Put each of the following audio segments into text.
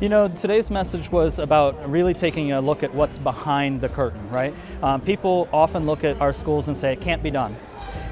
You know, today's message was about really taking a look at what's behind the curtain, right? People often look at our schools and say it can't be done.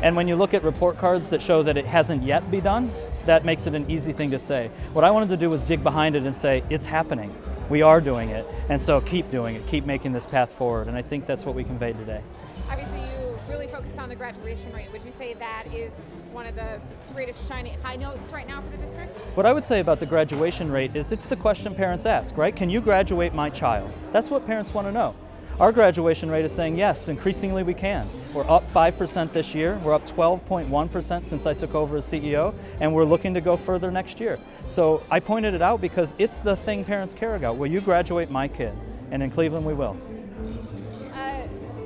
And when you look at report cards that show that it hasn't yet been done, that makes it an easy thing to say. What I wanted to do was dig behind it and say, it's happening. We are doing it. And so keep doing it, keep making this path forward. And I think that's what we conveyed today. Obviously, you really focused on the graduation rate. Would you say that is one of the greatest shining high notes right now for the district? What I would say about the graduation rate is it's the question parents ask, right? Can you graduate my child? That's what parents want to know. Our graduation rate is saying yes, increasingly we can. We're up 5% this year. We're up 12.1% since I took over as CEO, and we're looking to go further next year. So I pointed it out because it's the thing parents care about. Will you graduate my kid? And in Cleveland, we will.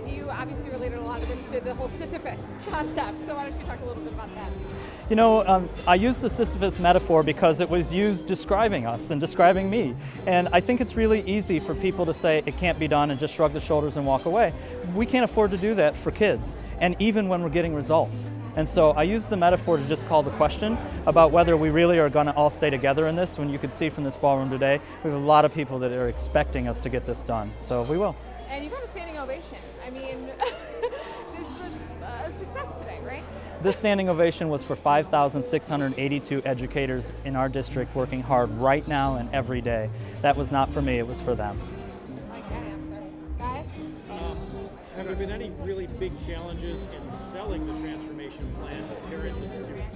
You obviously related a lot of this to the whole Sisyphus concept, so why don't you talk a little bit about that? You know, I use the Sisyphus metaphor because it was used describing us and describing me. And I think it's really easy for people to say it can't be done and just shrug their shoulders and walk away. We can't afford to do that for kids, and even when we're getting results. And so I use the metaphor to just call the question about whether we really are going to all stay together in this. When you can see from this ballroom today, we have a lot of people that are expecting us to get this done. So we will. And you got a standing ovation. I mean, this was a success today, right? This standing ovation was for 5,682 educators in our district working hard right now and every day. That was not for me, it was for them. I like that answer. Guys? Have there been any really big challenges in selling the transformation plan to parents and students?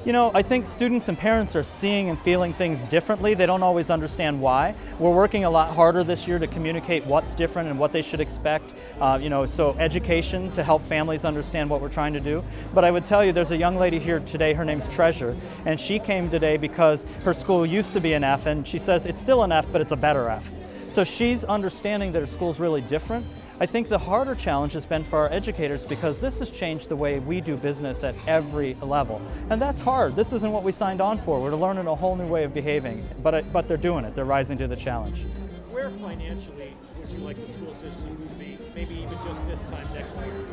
You know, I think students and parents are seeing and feeling things differently. They don't always understand why. We're working a lot harder this year to communicate what's different and what they should expect. So education to help families understand what we're trying to do. But I would tell you, there's a young lady here today, her name's Treasure, and she came today because her school used to be an F, and she says it's still an F, but it's a better F. So she's understanding that her school's really different. I think the harder challenge has been for our educators because this has changed the way we do business at every level. And that's hard. This isn't what we signed on for. We're learning a whole new way of behaving. But they're doing it. They're rising to the challenge. Where financially would you like the school system to be, maybe even just this time next year?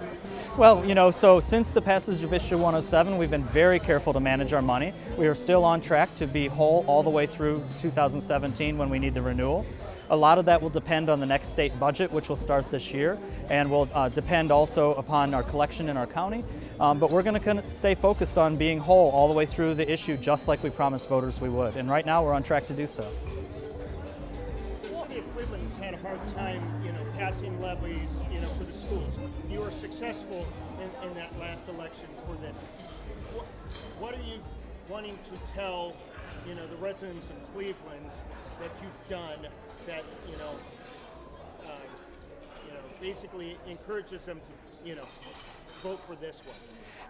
Well, you know, so since the passage of Issue 107, we've been very careful to manage our money. We are still on track to be whole all the way through 2017 when we need the renewal. A lot of that will depend on the next state budget, which will start this year, and will depend also upon our collection in our county. But we're going to stay focused on being whole all the way through the issue, just like we promised voters we would. And right now, we're on track to do so. The city of Cleveland has had a hard time, passing levies, for the schools. You were successful in that last election for this. What are you wanting to tell, the residents of Cleveland that you've done that basically encourages them to vote for this one?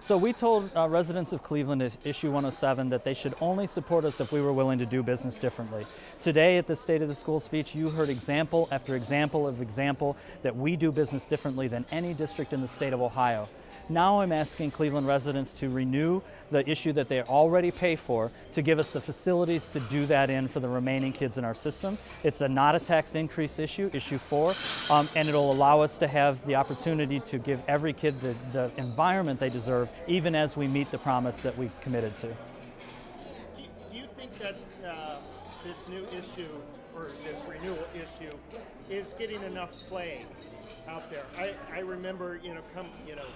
So we told residents of Cleveland at Issue 107 that they should only support us if we were willing to do business differently. Today at the State of the School speech, you heard example after example of example that we do business differently than any district in the state of Ohio. Now I'm asking Cleveland residents to renew the issue that they already pay for to give us the facilities to do that in for the remaining kids in our system. It's not a tax increase issue, Issue 4, and it'll allow us to have the opportunity to give every kid the environment they deserve, even as we meet the promise that we committed to. Do you think that this new issue, or this renewal issue, is getting enough play out there? I remember,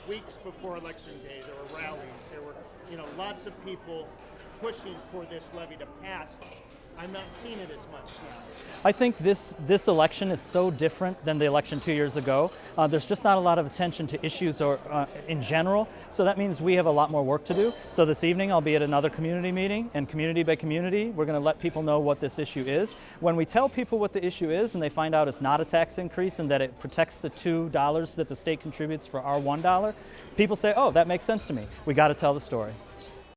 weeks before Election Day, there were rallies, there were, lots of people pushing for this levy to pass. I'm not seeing it as much now. I think this election is so different than the election 2 years ago. There's just not a lot of attention to issues in general, so that means we have a lot more work to do. So this evening I'll be at another community meeting, and community by community, we're going to let people know what this issue is. When we tell people what the issue is and they find out it's not a tax increase and that it protects the $2 that the state contributes for our $1, people say, oh, that makes sense to me. We got to tell the story.